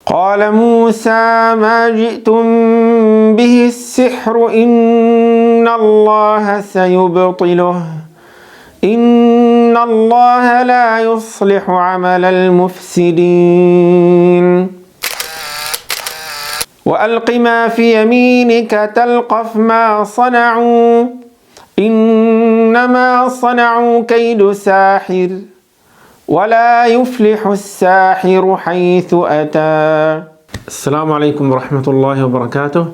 قال موسى ما جئتم به السحر إن الله سيبطله إن الله لا يصلح عمل المفسدين وألق ما في يمينك تلقف ما صنعوا إنما صنعوا كيد ساحر ولا يفلح الساحر حيث أتى. السلام عليكم ورحمة الله وبركاته.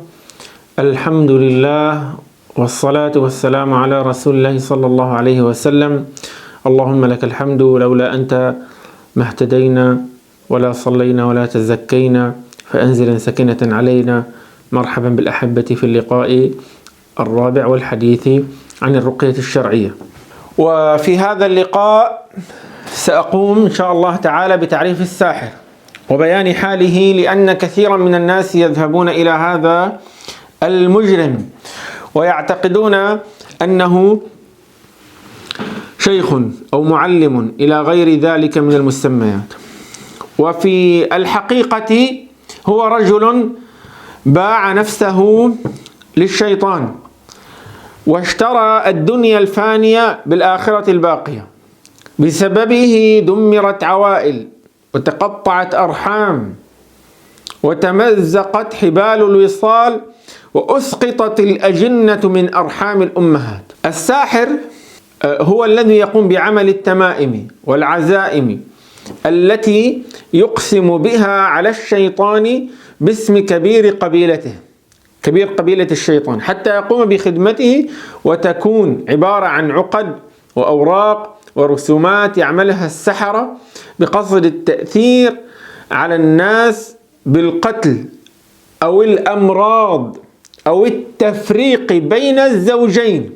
الحمد لله والصلاة والسلام على رسول الله صلى الله عليه وسلم. اللهم لك الحمد، لولا أنت ما اهتدينا ولا صلينا ولا تزكينا، فأنزل سكينة علينا. مرحبا بالأحبة في اللقاء الرابع والحديث عن الرقية الشرعية. وفي هذا اللقاء سأقوم إن شاء الله تعالى بتعريف الساحر وبيان حاله، لأن كثيرا من الناس يذهبون إلى هذا المجرم ويعتقدون أنه شيخ أو معلم إلى غير ذلك من المسميات، وفي الحقيقة هو رجل باع نفسه للشيطان واشترى الدنيا الفانية بالآخرة الباقية. بسببه دمرت عوائل وتقطعت أرحام وتمزقت حبال الوصال وأسقطت الأجنة من أرحام الأمهات. الساحر هو الذي يقوم بعمل التمائم والعزائم التي يقسم بها على الشيطان باسم كبير قبيلته، كبير قبيلة الشيطان، حتى يقوم بخدمته، وتكون عبارة عن عقد وأوراق ورسومات يعملها السحرة بقصد التأثير على الناس بالقتل أو الأمراض أو التفريق بين الزوجين،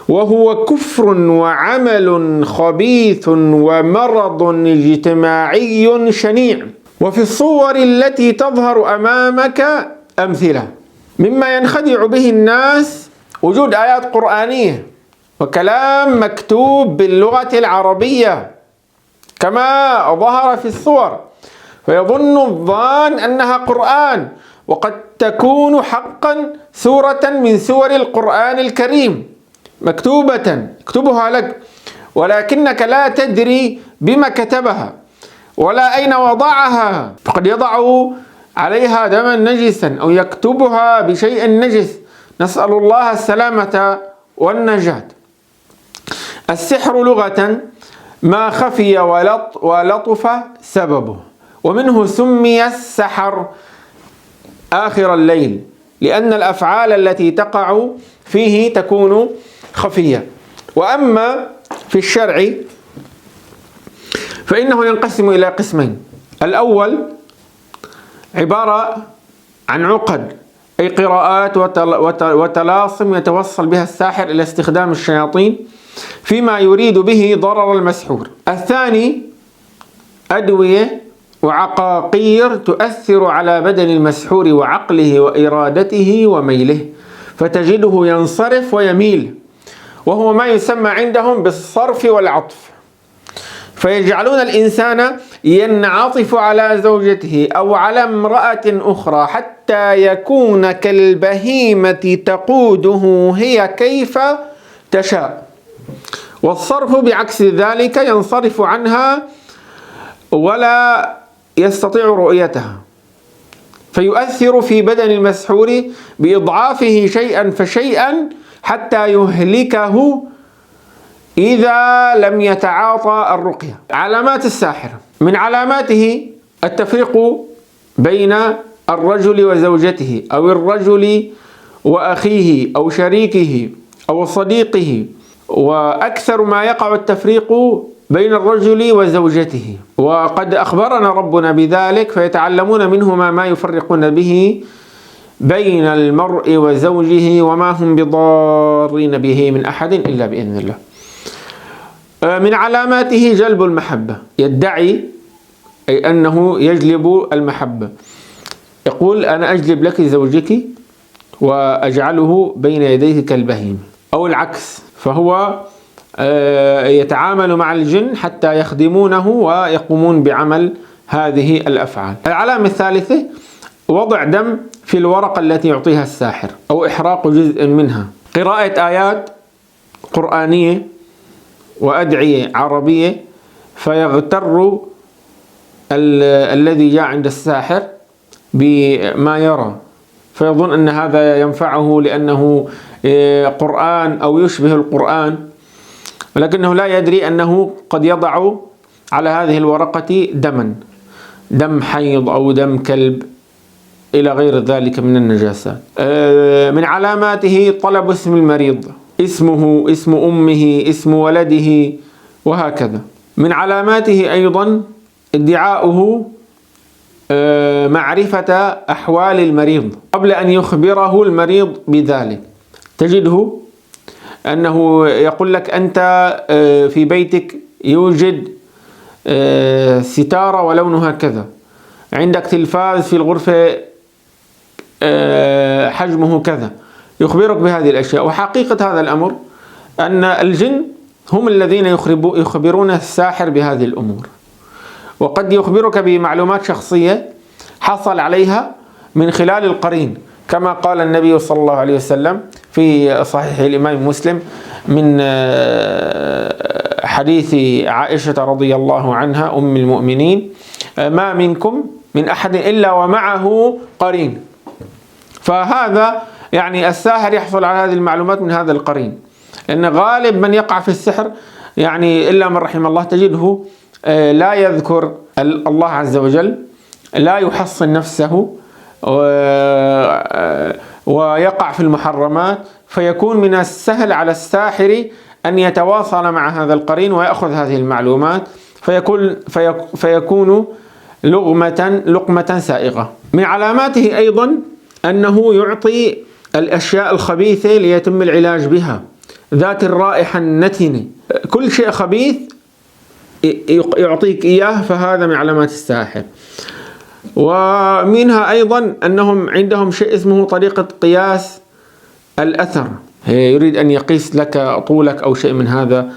وهو كفر وعمل خبيث ومرض اجتماعي شنيع. وفي الصور التي تظهر أمامك أمثلة مما ينخدع به الناس: وجود آيات قرآنية وكلام مكتوب باللغة العربية كما ظهر في الصور، فيظن الظان أنها قرآن، وقد تكون حقا سورة من سور القرآن الكريم مكتوبة يكتبها لك، ولكنك لا تدري بما كتبها ولا أين وضعها، فقد يضع عليها دما نجسا أو يكتبها بشيء نجس، نسأل الله السلامة والنجاة. السحر لغة ما خفي ولطف سببه، ومنه سمي السحر آخر الليل، لأن الأفعال التي تقع فيه تكون خفية. وأما في الشرع فإنه ينقسم إلى قسمين: الأول عبارة عن عقد، أي قراءات وطلاسم يتوصل بها الساحر إلى استخدام الشياطين فيما يريد به ضرر المسحور. الثاني أدوية وعقاقير تؤثر على بدن المسحور وعقله وإرادته وميله، فتجده ينصرف ويميل، وهو ما يسمى عندهم بالصرف والعطف، فيجعلون الإنسان ينعطف على زوجته أو على امرأة أخرى حتى يكون كالبهيمة تقوده هي كيف تشاء. والصرف بعكس ذلك ينصرف عنها ولا يستطيع رؤيتها، فيؤثر في بدن المسحور بإضعافه شيئا فشيئا حتى يهلكه إذا لم يتعاطى الرقية. علامات الساحر: من علاماته التفريق بين الرجل وزوجته أو الرجل وأخيه أو شريكه أو صديقه، وأكثر ما يقع التفريق بين الرجل وزوجته، وقد أخبرنا ربنا بذلك، فيتعلمون منهما ما يفرقون به بين المرء وزوجه وما هم بضارين به من أحد إلا بإذن الله. من علاماته جلب المحبة، يدعي أي أنه يجلب المحبة، يقول أنا أجلب لك زوجك وأجعله بين يديه كالبهيم، أو العكس، فهو يتعامل مع الجن حتى يخدمونه ويقومون بعمل هذه الأفعال. العلامة الثالثة وضع دم في الورقة التي يعطيها الساحر أو إحراق جزء منها، قراءة آيات قرآنية وأدعية عربية فيغتر الذي جاء عند الساحر بما يرى فيظن أن هذا ينفعه لأنه قرآن أو يشبه القرآن، ولكنه لا يدري أنه قد يضع على هذه الورقة دما، دم حيض أو دم كلب إلى غير ذلك من النجاسات. من علاماته طلب اسم المريض، اسمه، اسم أمه، اسم ولده، وهكذا. من علاماته أيضا ادعاؤه معرفة أحوال المريض قبل أن يخبره المريض بذلك. تجده أنه يقول لك أنت في بيتك يوجد ستارة ولونها كذا، عندك تلفاز في الغرفة حجمه كذا، يخبرك بهذه الأشياء. وحقيقة هذا الأمر أن الجن هم الذين يخبرون الساحر بهذه الأمور، وقد يخبرك بمعلومات شخصية حصل عليها من خلال القرين، كما قال النبي صلى الله عليه وسلم في صحيح الإمام مسلم من حديث عائشة رضي الله عنها أم المؤمنين: ما منكم من أحد إلا ومعه قرين. فهذا يعني الساحر يحصل على هذه المعلومات من هذا القرين، لأن غالب من يقع في السحر يعني إلا من رحم الله تجده لا يذكر الله عز وجل، لا يحصن نفسه ويقع في المحرمات، فيكون من السهل على الساحر أن يتواصل مع هذا القرين ويأخذ هذه المعلومات فيكون لقمة سائغة. من علاماته أيضا أنه يعطي الأشياء الخبيثة ليتم العلاج بها، ذات الرائحة النتنة، كل شيء خبيث يعطيك إياه، فهذا من علامات الساحر. ومنها أيضا أنهم عندهم شيء اسمه طريقة قياس الأثر، يريد أن يقيس لك طولك أو شيء من هذا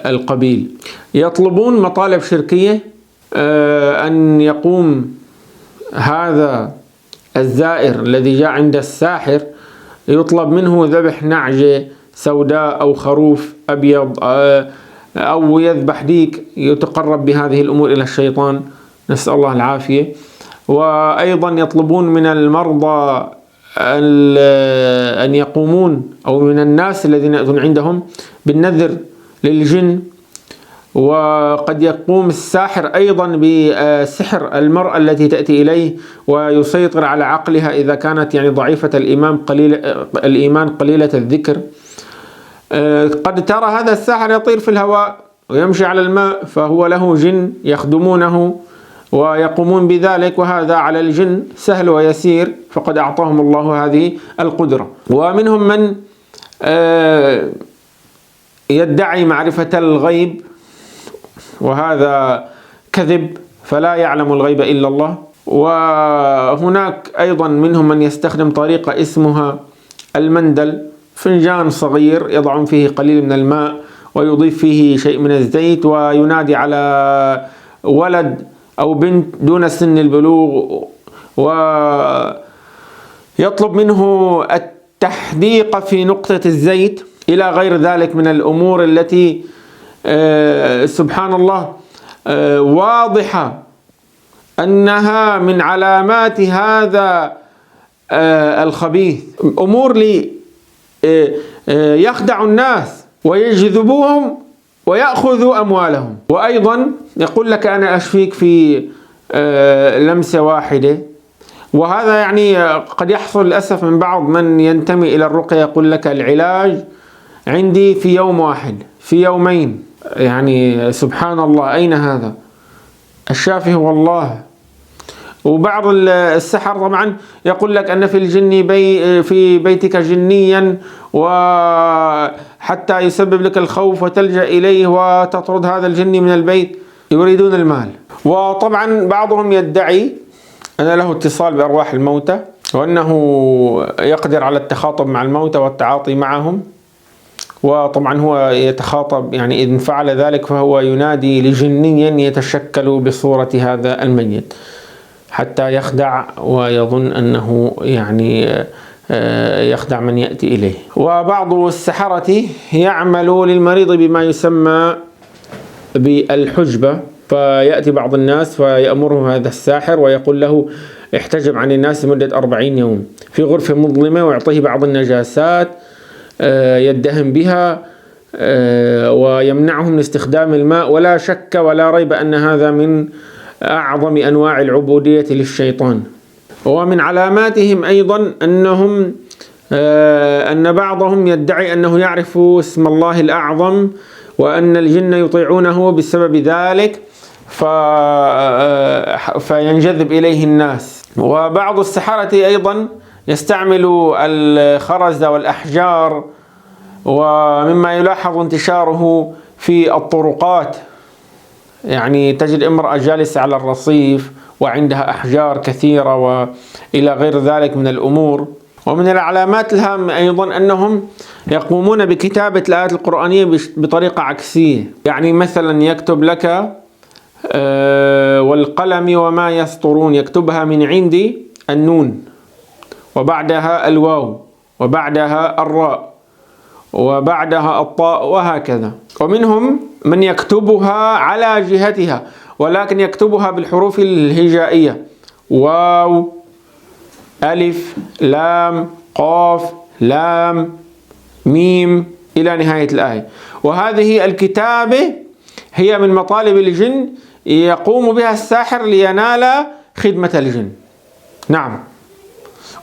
القبيل. يطلبون مطالب شركية، أن يقوم هذا الزائر الذي جاء عند الساحر يطلب منه ذبح نعجة سوداء أو خروف أبيض أو يذبح ديك، يتقرب بهذه الأمور إلى الشيطان، نسأل الله العافية. وأيضا يطلبون من المرضى أن يقومون، أو من الناس الذين يأتون عندهم، بالنذر للجن. وقد يقوم الساحر أيضا بسحر المرأة التي تأتي إليه ويسيطر على عقلها إذا كانت يعني ضعيفة الإيمان قليلة الذكر. قد ترى هذا الساحر يطير في الهواء ويمشي على الماء، فهو له جن يخدمونه ويقومون بذلك، وهذا على الجن سهل ويسير، فقد أعطاهم الله هذه القدرة. ومنهم من يدعي معرفة الغيب، وهذا كذب، فلا يعلم الغيب إلا الله. وهناك أيضا منهم من يستخدم طريقة اسمها المندل، فنجان صغير يضعون فيه قليل من الماء ويضيف فيه شيء من الزيت، وينادي على ولد أو بنت دون سن البلوغ ويطلب منه التحديق في نقطة الزيت إلى غير ذلك من الأمور التي سبحان الله واضحة أنها من علامات هذا الخبيث، أمور يخدع الناس ويجذبوهم ويأخذوا أموالهم. وأيضا يقول لك أنا أشفيك في لمسة واحدة، وهذا يعني قد يحصل للأسف من بعض من ينتمي إلى الرقية، يقول لك العلاج عندي في يوم واحد، في يومين، يعني سبحان الله، أين هذا؟ الشافي هو الله. وبعض السحر طبعا يقول لك أن في الجن في بيتك جنيا، وحتى يسبب لك الخوف وتلجأ إليه وتطرد هذا الجن من البيت، يريدون المال. وطبعا بعضهم يدعي أن له اتصال بأرواح الموتى، وأنه يقدر على التخاطب مع الموتى والتعاطي معهم، وطبعا هو يتخاطب، يعني إن فعل ذلك فهو ينادي لجني يتشكل بصورة هذا الميت حتى يخدع ويظن أنه يعني يخدع من يأتي إليه. وبعض السحرة يعمل للمريض بما يسمى بالحجبة، فيأتي بعض الناس فيأمره هذا الساحر ويقول له احتجب عن الناس لمدة 40 يوم في غرفة مظلمة، ويعطيه بعض النجاسات يدهن بها ويمنعهم من استخدام الماء. ولا شك ولا ريب أن هذا من أعظم أنواع العبودية للشيطان. ومن علاماتهم أيضا أن بعضهم يدعي أنه يعرف اسم الله الأعظم، وأن الجن يطيعونه بسبب ذلك فينجذب إليه الناس. وبعض السحرة أيضا يستعمل الخرز والأحجار، ومما يلاحظ انتشاره في الطرقات، يعني تجد امرأة جالسة على الرصيف وعندها أحجار كثيرة وإلى غير ذلك من الأمور. ومن العلامات الهامة أيضا أنهم يقومون بكتابة الآيات القرآنية بطريقة عكسية، يعني مثلا يكتب لك والقلم وما يسطرون، يكتبها من عند النون وبعدها الواو وبعدها الراء وبعدها الطاء وهكذا. ومنهم من يكتبها على جهتها ولكن يكتبها بالحروف الهجائية، واو ألف لام قاف لام ميم إلى نهاية الآية. وهذه الكتابة هي من مطالب الجن يقوم بها الساحر لينال خدمة الجن. نعم.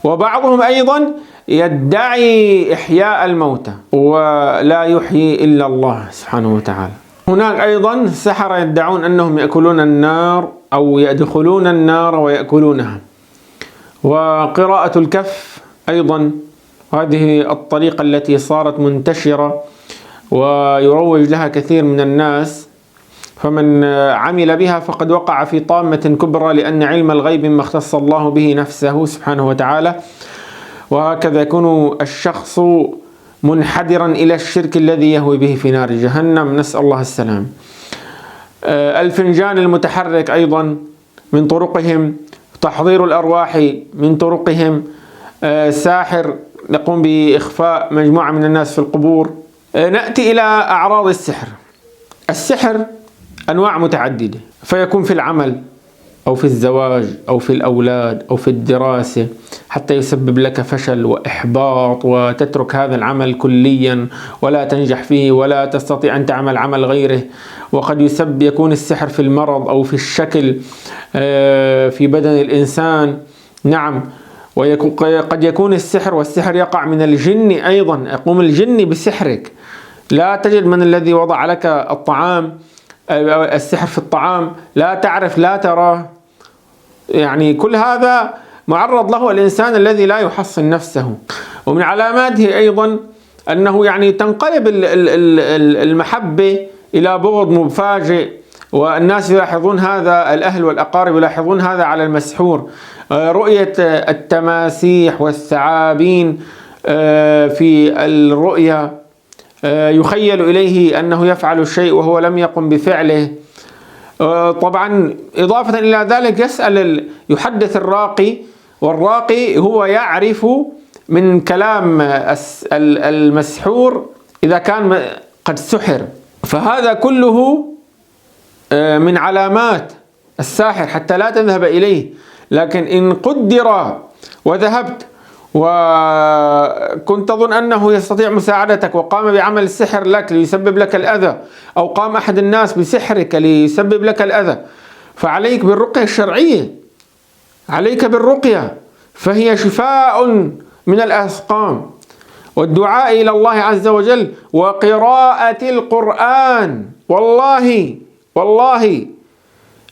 وبعضهم أيضا يدعي إحياء الموتى، ولا يحيي إلا الله سبحانه وتعالى. هناك أيضا سحرة يدعون أنهم يأكلون النار أو يدخلون النار ويأكلونها. وقراءة الكف أيضا، هذه الطريقة التي صارت منتشرة ويروج لها كثير من الناس، فمن عمل بها فقد وقع في طامة كبرى، لأن علم الغيب مما اختص الله به نفسه سبحانه وتعالى. وهكذا يكون الشخص منحدرا إلى الشرك الذي يهوي به في نار جهنم، نسأل الله السلام. الفنجان المتحرك أيضا من طرقهم، تحضير الأرواح من طرقهم، ساحر يقوم بإخفاء مجموعة من الناس في القبور. نأتي إلى أعراض السحر. السحر أنواع متعددة، فيكون في العمل أو في الزواج أو في الأولاد أو في الدراسة، حتى يسبب لك فشل وإحباط وتترك هذا العمل كليا ولا تنجح فيه ولا تستطيع أن تعمل عمل غيره. وقد يكون السحر في المرض أو في الشكل في بدن الإنسان. نعم. وقد يكون السحر، والسحر يقع من الجن أيضا، يقوم الجن بسحرك. لا تجد من الذي وضع لك الطعام، السحر في الطعام، لا تعرف لا تراه. يعني كل هذا معرض له الإنسان الذي لا يحصن نفسه. ومن علاماته أيضا أنه يعني تنقلب المحبة إلى بغض مفاجئ، والناس يلاحظون هذا، الأهل والأقارب يلاحظون هذا على المسحور. رؤية التماسيح والثعابين في الرؤيا، يخيل إليه أنه يفعل الشيء وهو لم يقم بفعله. طبعا إضافة إلى ذلك يحدث الراقي، والراقي هو يعرف من كلام المسحور إذا كان قد سحر. فهذا كله من علامات الساحر حتى لا تذهب إليه. لكن إن قدر وذهبت وكنت تظن أنه يستطيع مساعدتك وقام بعمل السحر لك ليسبب لك الأذى، أو قام أحد الناس بسحرك ليسبب لك الأذى، فعليك بالرقية الشرعية، عليك بالرقية، فهي شفاء من الأسقام، والدعاء إلى الله عز وجل، وقراءة القرآن. والله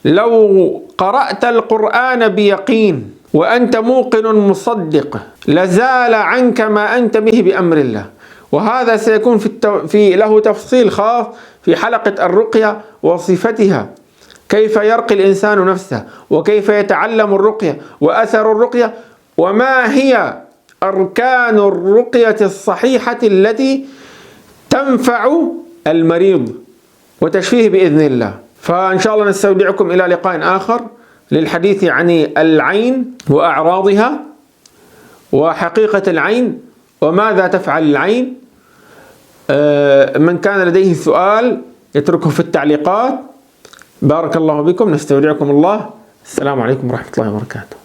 لو قرأت القرآن بيقين وأنت موقن مصدق لزال عنك ما أنت به بأمر الله. وهذا سيكون في له تفصيل خاص في حلقة الرقية وصفتها، كيف يرقي الإنسان نفسه، وكيف يتعلم الرقية، وأثر الرقية، وما هي أركان الرقية الصحيحة التي تنفع المريض وتشفيه بإذن الله. فإن شاء الله نستودعكم إلى لقاء آخر للحديث عن العين وأعراضها وحقيقة العين وماذا تفعل العين. من كان لديه سؤال يتركه في التعليقات. بارك الله بكم، نستودعكم الله. السلام عليكم ورحمة الله وبركاته.